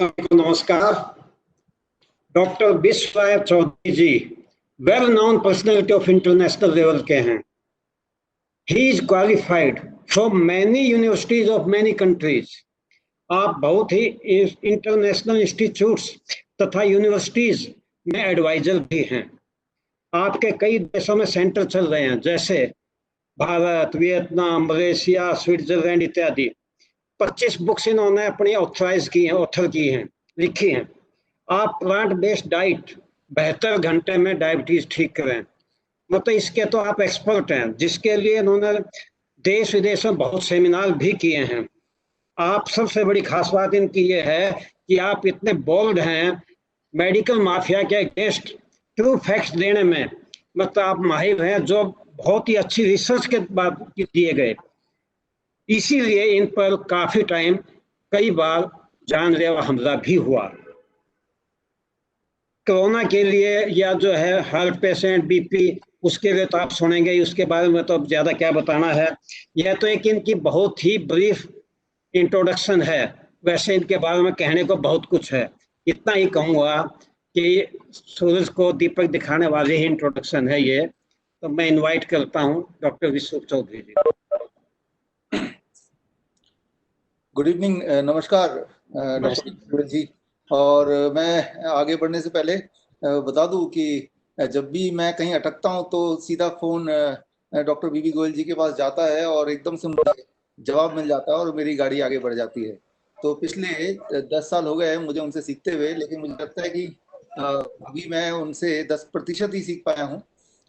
नमस्कार। Doctor Vishwa Chaudhary ji well known personality of international level के हैं। He is qualified from many universities of many countries. आप बहुत ही इंटरनेशनल इंस्टीट्यूट्स तथा यूनिवर्सिटीज में एडवाइजर भी हैं। आपके कई देशों में सेंटर चल रहे हैं, जैसे भारत, वियतनाम, मलेशिया, स्विट्जरलैंड इत्यादि। 25 बुक्स इन्होंने अपनी ऑथराइज की हैं, ऑथर की हैं, लिखी हैं। आप प्लांट बेस्ड डाइट 72 घंटे में डायबिटीज ठीक करें, मतलब इसके तो आप एक्सपर्ट हैं, जिसके लिए इन्होंने देश विदेश में बहुत सेमिनार भी किए हैं। आप सबसे बड़ी खास बात इनकी ये है कि आप इतने बोल्ड हैं, मेडिकल माफिया के अगेंस्ट ट्रू फैक्ट्स देने में, मतलब आप माहिर हैं, जो बहुत ही अच्छी रिसर्च के बाद दिए गए। इसीलिए इन पर काफी टाइम कई बार जानलेवा हमला भी हुआ। कोरोना के लिए या जो है हार्ट पेशेंट, बीपी, उसके लिए तो आप सुनेंगे, उसके बारे में तो ज्यादा क्या बताना है। यह तो एक इनकी बहुत ही ब्रीफ इंट्रोडक्शन है, वैसे इनके बारे में कहने को बहुत कुछ है। इतना ही कहूँगा कि सूरज को दीपक दिखाने वाली ही इंट्रोडक्शन है ये। तो मैं इनवाइट करता हूँ डॉक्टर विश्व चौधरी जी। गुड इवनिंग, नमस्कार डॉक्टर जी। और मैं आगे बढ़ने से पहले बता दूं कि जब भी मैं कहीं अटकता हूं तो सीधा फोन डॉक्टर बीबी गोयल जी के पास जाता है और एकदम से मुझे जवाब मिल जाता है और मेरी गाड़ी आगे बढ़ जाती है। तो पिछले 10 साल हो गए हैं मुझे उनसे सीखते हुए, लेकिन मुझे लगता है कि अभी मैं उनसे 10% ही सीख पाया हूँ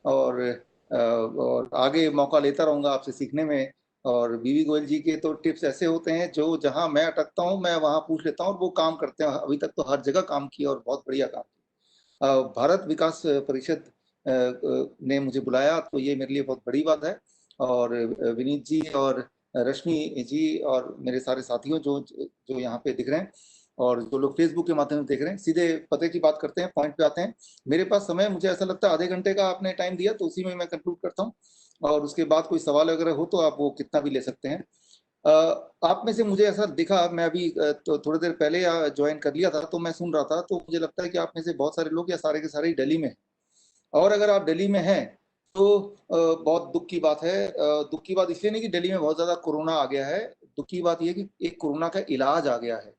और आगे मौका लेता रहूंगा आपसे सीखने में। और बीबी गोयल जी के तो टिप्स ऐसे होते हैं जो जहां मैं अटकता हूं मैं वहां पूछ लेता हूं और वो काम करते हैं। अभी तक तो हर जगह काम किया और बहुत बढ़िया काम किया। भारत विकास परिषद ने मुझे बुलाया तो ये मेरे लिए बहुत बड़ी बात है। और विनीत जी और रश्मि जी और मेरे सारे साथियों जो जो यहाँ पे दिख रहे हैं और जो लोग फेसबुक के माध्यम से देख रहे हैं, सीधे पते की बात करते हैं, पॉइंट पे आते हैं। मेरे पास समय मुझे ऐसा लगता है आधे घंटे का आपने टाइम दिया, तो उसी में मैं कंक्लूड करता हूँ और उसके बाद कोई सवाल अगर हो तो आप वो कितना भी ले सकते हैं। आप में से मुझे ऐसा दिखा, मैं अभी तो थोड़ी देर पहले ज्वाइन कर लिया था तो मैं सुन रहा था, तो मुझे लगता है कि आप में से बहुत सारे लोग या सारे के सारे ही दिल्ली में हैं। और अगर आप दिल्ली में हैं तो बहुत दुख की बात है। दुख की बात इसलिए नहीं कि दिल्ली में बहुत ज्यादा कोरोना आ गया है, दुख की बात यह कि एक कोरोना का इलाज आ गया है।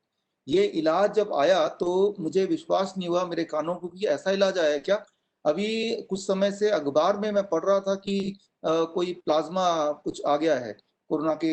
ये इलाज जब आया तो मुझे विश्वास नहीं हुआ मेरे कानों को कि ऐसा इलाज आया क्या। अभी कुछ समय से अखबार में मैं पढ़ रहा था कि कोई प्लाज्मा कुछ आ गया है कोरोना के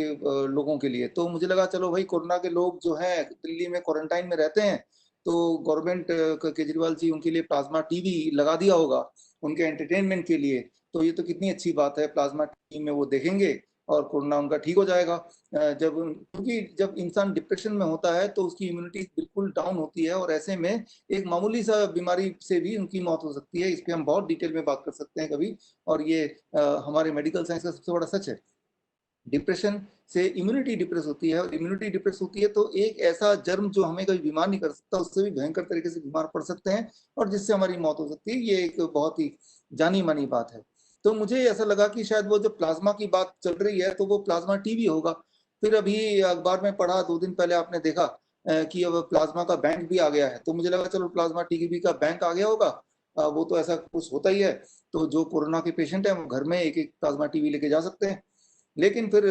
लोगों के लिए। तो मुझे लगा चलो भाई, कोरोना के लोग जो हैं दिल्ली में क्वारंटाइन में रहते हैं, तो गवर्नमेंट केजरीवाल जी उनके लिए प्लाज्मा टीवी लगा दिया होगा उनके एंटरटेनमेंट के लिए। तो ये तो कितनी अच्छी बात है, प्लाज्मा टीवी में वो देखेंगे और कोरोना उनका ठीक हो जाएगा। जब क्योंकि जब इंसान डिप्रेशन में होता है तो उसकी इम्यूनिटी बिल्कुल डाउन होती है और ऐसे में एक मामूली सा बीमारी से भी उनकी मौत हो सकती है। इस पे हम बहुत डिटेल में बात कर सकते हैं कभी। और ये हमारे मेडिकल साइंस का सबसे बड़ा सच है। डिप्रेशन से इम्यूनिटी डिप्रेस होती है और इम्यूनिटी डिप्रेस होती है तो एक ऐसा जर्म जो हमें कभी बीमार नहीं कर सकता, उससे भी भयंकर तरीके से बीमार पड़ सकते हैं और जिससे हमारी मौत हो सकती है। ये एक बहुत ही जानी मानी बात है। तो मुझे ऐसा लगा कि शायद वो जो प्लाज्मा की बात चल रही है तो वो प्लाज्मा टीवी होगा। फिर अभी अखबार में पढ़ा 2 दिन पहले, आपने देखा कि अब प्लाज्मा का बैंक भी आ गया है। तो मुझे लगा चलो प्लाज्मा टीवी का बैंक आ गया होगा, वो तो ऐसा कुछ होता ही है। तो जो कोरोना के पेशेंट हैं वो घर में एक एक प्लाज्मा टीवी लेके जा सकते हैं। लेकिन फिर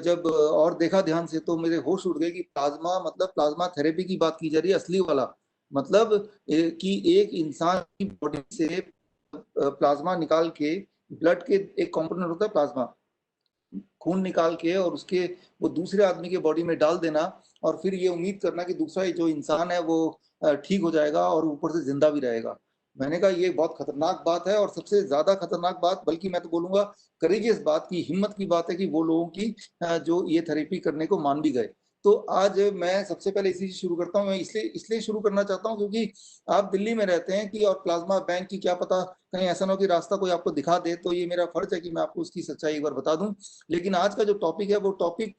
जब और देखा ध्यान से तो मेरे होश उड़ गए कि प्लाज्मा मतलब प्लाज्मा थेरेपी की बात की जा रही है, असली वाला। मतलब कि एक इंसान की बॉडी से प्लाज्मा निकाल के, ब्लड के एक कंपोनेंट होता है प्लाज्मा, खून निकाल के और उसके वो दूसरे आदमी के बॉडी में डाल देना और फिर ये उम्मीद करना कि दूसरा जो इंसान है वो ठीक हो जाएगा और ऊपर से जिंदा भी रहेगा। मैंने कहा ये बहुत खतरनाक बात है और सबसे ज्यादा खतरनाक बात, बल्कि मैं तो बोलूंगा करेजियस बात की, हिम्मत की बात है कि वो लोगों की जो ये थेरेपी करने को मान भी गए। तो आज मैं सबसे पहले इसी से शुरू करता हूँ। मैं इसलिए शुरू करना चाहता हूँ क्योंकि आप दिल्ली में रहते हैं कि और प्लाज्मा बैंक की क्या पता कहीं ऐसा ना हो कि रास्ता कोई आपको दिखा दे, तो ये मेरा फर्ज है कि मैं आपको उसकी सच्चाई एक बार बता दूं। लेकिन आज का जो टॉपिक है वो टॉपिक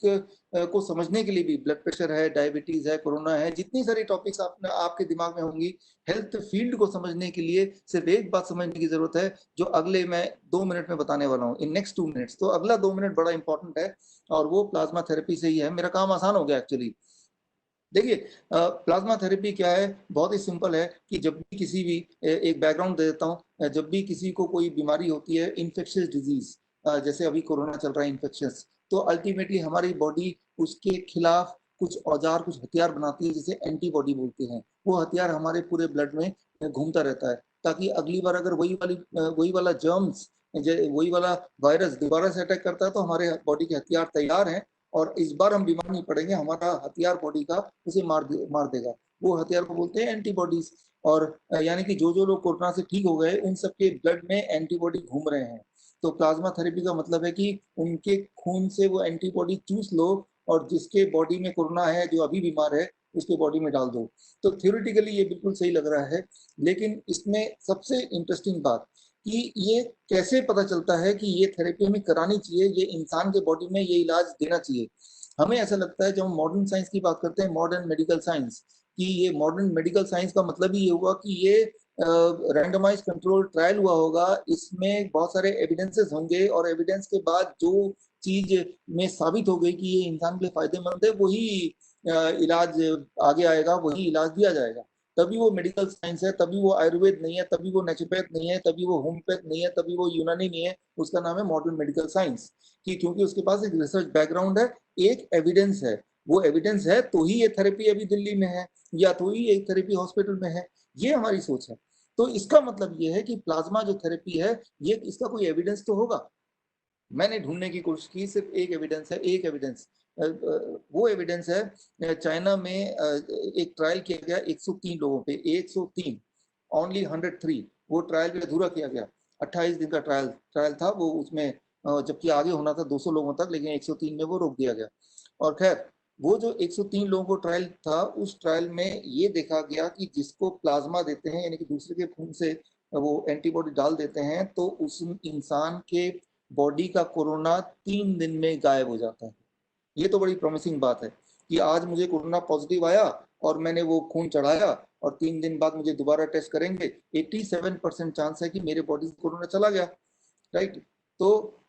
को समझने के लिए भी, ब्लड प्रेशर है, डायबिटीज है, कोरोना है, जितनी सारी टॉपिक्स आपके दिमाग में होंगी, हेल्थ फील्ड को समझने के लिए सिर्फ एक बात समझने की जरूरत है जो अगले मैं 2 मिनट में बताने वाला हूँ, इन नेक्स्ट 2 मिनट्स। तो अगला 2 मिनट बड़ा इंपॉर्टेंट है और वो प्लाज्मा थेरेपी से ही है। मेरा काम आसान हो गया एक्चुअली। देखिए प्लाज्मा थेरेपी क्या है, बहुत ही सिंपल है कि जब भी किसी भी एक बैकग्राउंड दे देता हूँ, जब भी किसी को कोई बीमारी होती है, इन्फेक्शियस डिजीज, जैसे अभी कोरोना चल रहा है इन्फेक्शियस, तो अल्टीमेटली हमारी बॉडी उसके खिलाफ कुछ औजार, कुछ हथियार बनाती है जिसे एंटीबॉडी बोलते हैं। वो हथियार हमारे पूरे ब्लड में घूमता रहता है, ताकि अगली बार अगर वही वाला जर्म्स, वही वाला वायरस दोबारा से अटैक करता है तो हमारे बॉडी के हथियार तैयार हैं और इस बार हम बीमार नहीं पड़ेंगे, हमारा हथियार बॉडी का उसे मार देगा। वो हथियार को बोलते हैं एंटीबॉडीज। और यानी कि जो लोग कोरोना से ठीक हो गए उन सबके ब्लड में एंटीबॉडी घूम रहे हैं। तो प्लाज्मा थेरेपी का मतलब है कि उनके खून से वो एंटीबॉडी चूस लो और जिसके बॉडी में कोरोना है, जो अभी बीमार है, उसके बॉडी में डाल दो। तो थ्योरेटिकली ये बिल्कुल सही लग रहा है, लेकिन इसमें सबसे इंटरेस्टिंग बात कि ये कैसे पता चलता है कि ये थेरेपी हमें करानी चाहिए, ये इंसान के बॉडी में ये इलाज देना चाहिए। हमें ऐसा लगता है जब हम मॉडर्न साइंस की बात करते हैं, मॉडर्न मेडिकल साइंस, कि ये मॉडर्न मेडिकल साइंस का मतलब ही ये हुआ कि ये रैंडमाइज कंट्रोल ट्रायल हुआ होगा, इसमें बहुत सारे एविडेंसेस होंगे और एविडेंस के बाद जो चीज में साबित हो गई कि ये इंसान के लिए फायदेमंद है, वही इलाज आगे आएगा, वही इलाज दिया जाएगा। तभी वो मेडिकल साइंस है, तभी वो आयुर्वेद नहीं है, तभी वो नेचुरोपैथ नहीं है, तभी वो होम्योपैथ नहीं है, तभी वो यूनानी नहीं है, उसका नाम है मॉडर्न मेडिकल साइंस। कि क्योंकि उसके पास एक रिसर्च बैकग्राउंड है, एक एविडेंस है, वो एविडेंस है तो ही ये थेरेपी अभी दिल्ली में है या तो ही एक थेरेपी हॉस्पिटल में है, ये हमारी सोच है। तो इसका मतलब ये है कि प्लाज्मा जो थेरेपी है, ये इसका कोई एविडेंस तो होगा। मैंने ढूंढने की कोशिश की, सिर्फ एक एविडेंस है, एक एविडेंस, वो एविडेंस है चाइना में एक ट्रायल किया गया 103 लोगों पे, 103, ओनली 103, वो ट्रायल भी अधूरा किया गया, 28 दिन का ट्रायल था वो, उसमें जबकि आगे होना था 200 लोगों तक, लेकिन 103 में वो रोक दिया गया। और खैर वो जो 103 लोगों को ट्रायल था, उस ट्रायल में ये देखा गया कि जिसको प्लाज्मा देते हैं, यानी कि दूसरे के खून से वो एंटीबॉडी डाल देते हैं, तो उस इंसान के बॉडी का कोरोना 3 दिन में गायब हो जाता है। ये तो बड़ी प्रॉमिसिंग बात है कि आज मुझे कोरोना पॉजिटिव आया और मैंने वो खून चढ़ाया और 3 दिन बाद मुझे दोबारा टेस्ट करेंगे, 87% चांस है कि मेरे बॉडी से कोरोना चला गया, राइट। तो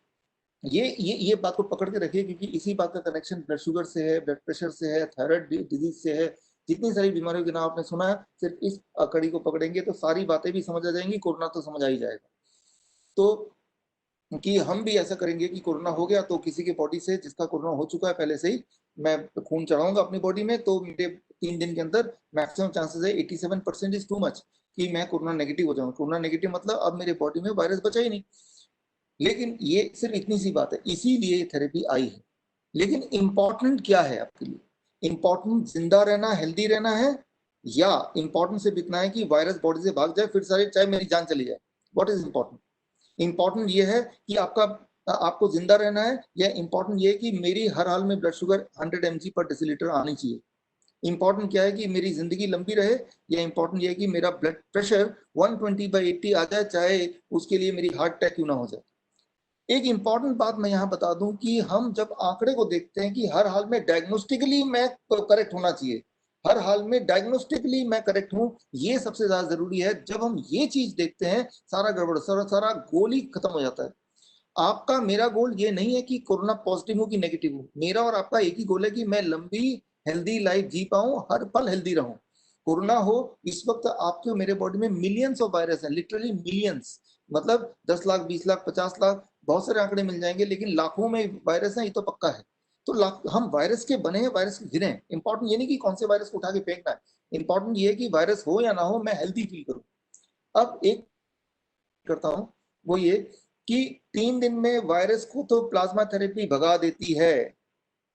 ये बात को पकड़ के रखिए, क्योंकि इसी बात का कनेक्शन ब्लड शुगर से है, ब्लड प्रेशर से है, थायराइड डिजीज से है, जितनी सारी बीमारियों के नाम आपने सुना है, सिर्फ इस कड़ी को पकड़ेंगे तो सारी बातें भी समझ आ जाएंगी, कोरोना तो समझ आ ही जाएगा। तो कि हम भी ऐसा करेंगे कि कोरोना हो गया तो किसी के बॉडी से, जिसका कोरोना हो चुका है पहले से ही, मैं खून चढ़ाऊंगा अपनी बॉडी में, तो मेरे 3 दिन के अंदर मैक्सिमम चांसेस है, 87% इज टू मच, कि मैं कोरोना नेगेटिव हो जाऊंगा। कोरोना नेगेटिव मतलब अब मेरे बॉडी में वायरस बचा ही नहीं। लेकिन ये सिर्फ इतनी सी बात है, इसीलिए ये थेरेपी आई है। लेकिन इंपॉर्टेंट क्या है आपके लिए? इंपॉर्टेंट जिंदा रहना, हेल्दी रहना है, या इंपॉर्टेंट सिर्फ इतना है कि वायरस बॉडी से भाग जाए, फिर सारे चाहे मेरी जान चली जाए? What is important? इंपॉर्टेंट ये है कि आपको जिंदा रहना है, या इंपॉर्टेंट ये है कि मेरी हर हाल में ब्लड शुगर 100 mg पर डेसीलीटर आनी चाहिए? इंपॉर्टेंट क्या है कि मेरी जिंदगी लंबी रहे, या इंपॉर्टेंट ये है कि मेरा ब्लड प्रेशर 120/80 आ जाए, चाहे उसके लिए मेरी हार्ट अटैक क्यों ना हो जाए? एक इंपॉर्टेंट बात मैं यहाँ बता दूं कि हम जब आंकड़े को देखते हैं कि हर हाल में डायग्नोस्टिकली मैं करेक्ट होना चाहिए, हर हाल में डायग्नोस्टिकली मैं करेक्ट हूं, ये सबसे ज्यादा जरूरी है। जब हम ये चीज देखते हैं, सारा गड़बड़, सारा गोल ही खत्म हो जाता है। आपका मेरा गोल ये नहीं है कि कोरोना पॉजिटिव हो कि नेगेटिव हो, मेरा और आपका एक ही गोल है कि मैं लंबी हेल्दी लाइफ जी पाऊं, हर पल हेल्दी रहूं। कोरोना हो, इस वक्त आपके मेरे बॉडी में मिलियंस ऑफ वायरस है, लिटरली मिलियंस, मतलब 10 लाख, 20 लाख, 50 लाख, बहुत सारे आंकड़े मिल जाएंगे, लेकिन लाखों में वायरस है, ये तो पक्का है। तो हम वायरस के बने हैं, वायरस के गिरे हैं। इंपॉर्टेंट ये नहीं कि कौन से वायरस को उठा के फेंकना है, इंपॉर्टेंट ये है कि वायरस हो या ना हो, मैं हेल्दी फील करूं। अब एक करता हूं, वो ये कि 3 दिन में वायरस को तो प्लाज्मा थेरेपी भगा देती है,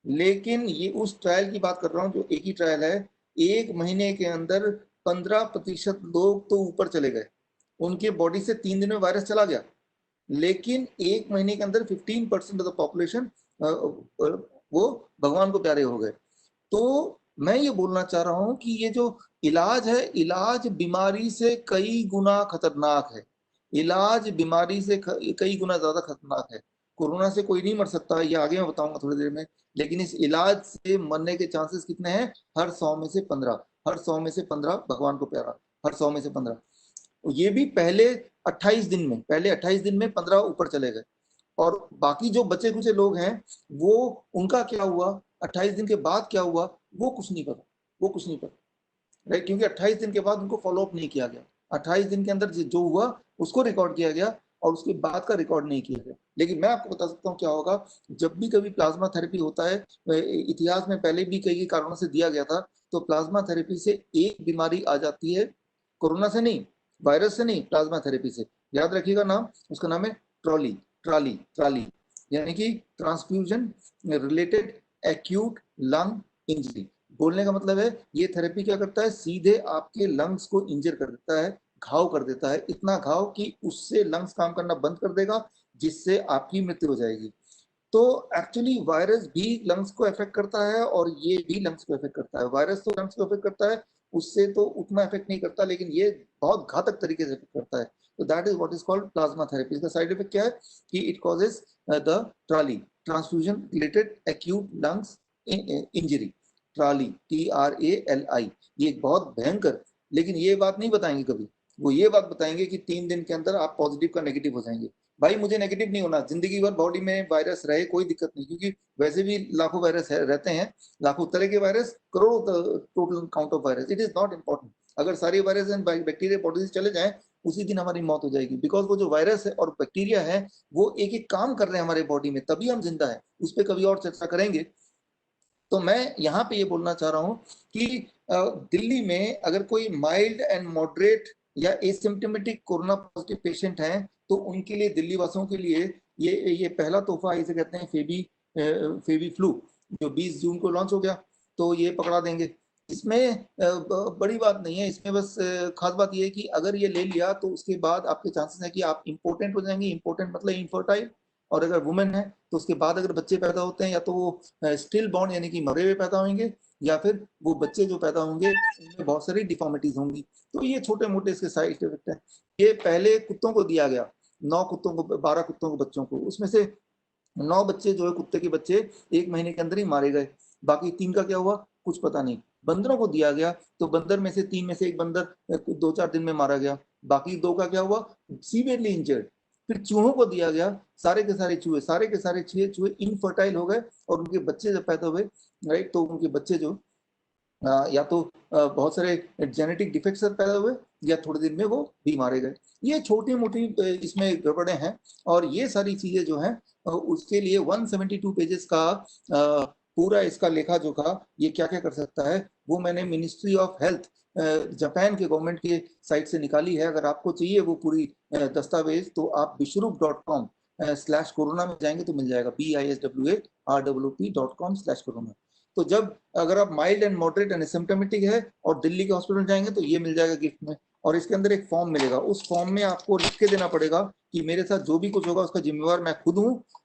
लेकिन ये उस ट्रायल की बात कर रहा हूं जो एक ही ट्रायल है, 1 महीने के अंदर 15% लोग तो ऊपर चले गए, उनके बॉडी से 3 दिन में वायरस चला गया, लेकिन 1 महीने के अंदर 15% ऑफ द पॉपुलेशन वो भगवान को प्यारे हो गए। तो मैं ये बोलना चाह रहा हूं कि ये जो इलाज है, इलाज बीमारी से कई गुना खतरनाक है, इलाज बीमारी से कई गुना ज्यादा खतरनाक है। कोरोना से कोई नहीं मर सकता, ये आगे मैं बताऊंगा थोड़ी देर में, लेकिन इस इलाज से मरने के चांसेस कितने हैं? हर 100 में से 15, हर 100 में से 15 भगवान को प्यारा, हर 100 में से 15। ये भी पहले 28 दिन में, पहले 28 दिन में 15 ऊपर चले गए, और बाकी जो बचे कुचे लोग हैं, वो उनका क्या हुआ, 28 दिन के बाद क्या हुआ, वो कुछ नहीं पता, वो कुछ नहीं पता, राइट, क्योंकि 28 दिन के बाद उनको फॉलोअप नहीं किया गया। 28 दिन के अंदर जो हुआ उसको रिकॉर्ड किया गया और उसके बाद का रिकॉर्ड नहीं किया गया। लेकिन मैं आपको बता सकता हूँ क्या होगा जब भी कभी प्लाज्मा थेरेपी होता है, इतिहास में पहले भी कई कारणों से दिया गया था, तो प्लाज्मा थेरेपी से एक बीमारी आ जाती है, कोरोना से नहीं, वायरस से नहीं, प्लाज्मा थेरेपी से। याद रखिएगा नाम, उसका नाम है ट्रॉली, ट्राली, ट्राली, यानी कि transfusion related acute lung injury. बोलने का मतलब है ये थेरेपी क्या करता है, सीधे आपके लंग्स को इंजर कर देता है, घाव कर देता है, इतना घाव कि उससे लंग्स काम करना बंद कर देगा, जिससे आपकी मृत्यु हो जाएगी। तो एक्चुअली वायरस भी लंग्स को इफेक्ट करता है और ये भी लंग्स को इफेक्ट करता है। वायरस तो लंग्स को इफेक्ट करता है, उससे तो उतना इफेक्ट नहीं करता, लेकिन ये बहुत घातक तरीके से इफेक्ट करता है। तो that is what is called plasma therapy. इसका साइड इफेक्ट क्या है कि it causes the trolley, transfusion related acute lungs injury, trolley, TRALI। ये बहुत भयंकर, लेकिन ये बात नहीं बताएंगे कभी, वो ये बात बताएंगे कि 3 दिन के अंदर आप पॉजिटिव का नेगेटिव हो जाएंगे। भाई मुझे नेगेटिव नहीं होना, जिंदगी भर बॉडी में वायरस रहे कोई दिक्कत नहीं, क्योंकि वैसे भी लाखों वायरस रहते हैं, लाखों तरह के वायरस, करोड़ों total count of virus, it is not important. अगर सारे वायरस एंड बैक्टीरिया बॉडी से चले जाएं, उसी दिन हमारी मौत हो जाएगी, बिकॉज वो जो वायरस है और बैक्टीरिया है वो एक एक काम कर रहे हैं हमारे बॉडी में, तभी हम जिंदा है। उस पर कभी और चर्चा करेंगे। तो मैं यहाँ पे ये बोलना चाह रहा हूँ कि दिल्ली में अगर कोई माइल्ड एंड मॉडरेट या एसिम्प्टोमेटिक कोरोना पॉजिटिव पेशेंट हैं, तो उनके लिए, दिल्ली वासियों के लिए ये पहला तोहफा, इसे कहते हैं फेबी फ्लू, जो 20 जून को लॉन्च हो गया, तो ये पकड़ा देंगे। इसमें बड़ी बात नहीं है, इसमें बस खास बात ये है कि अगर ये ले लिया तो उसके बाद आपके चांसेस हैं कि आप इम्पोर्टेंट हो जाएंगे। इम्पोर्टेंट मतलब इनफर्टाइल, और अगर वुमेन है तो उसके बाद अगर बच्चे पैदा होते हैं, या तो वो स्टिल बॉर्न यानी कि मरे हुए पैदा होंगे, या फिर वो बच्चे जो पैदा होंगे उनमें बहुत सारी डिफॉर्मिटीज होंगी। तो ये छोटे मोटे इसके साइड इफेक्ट हैं। ये पहले कुत्तों को दिया गया, 9 कुत्तों को, 12 कुत्तों को, बच्चों को, उसमें से 9 बच्चे जो है कुत्ते के बच्चे 1 महीने के अंदर ही मारे गए, बाकी 3 का क्या हुआ कुछ पता नहीं। बंदरों को दिया गया तो बंदर में से 3 में से एक बंदर 2-4 दिन में मारा गया, बाकी 2 का क्या हुआ, सीवियरली इंजर्ड। फिर चूहों को दिया गया, सारे के सारे चूहे, सारे के सारे चूहे इनफर्टाइल हो गए, और उनके बच्चे जब पैदा हुए, राइट, तो उनके बच्चे जो या तो बहुत सारे जेनेटिक डिफेक्ट से पैदा हुए, या थोड़े दिन में वो भी मारे गए। ये छोटी मोटी इसमें गड़बड़े हैं, और ये सारी चीजें जो हैं उसके लिए 172 पेजेस का पूरा इसका लेखा जोखा, ये क्या क्या कर सकता है, वो मैंने मिनिस्ट्री ऑफ हेल्थ जापान के गवर्नमेंट के साइट से निकाली है। अगर आपको चाहिए वो पूरी दस्तावेज, तो आप bishrup.com/कोरोना में जाएंगे तो मिल जाएगा, BISWARWP.com/कोरोना। तो जब अगर आप mild and moderate and symptomatic है और दिल्ली के हॉस्पिटल जाएंगे तो ये मिल जाएगा गिफ्ट में, और इसके अंदर एक फॉर्म मिलेगा, उस फॉर्म में आपको लिख के देना पड़ेगा कि मेरे साथ जो भी कुछ होगा उसका जिम्मेवार मैं खुद हूँ,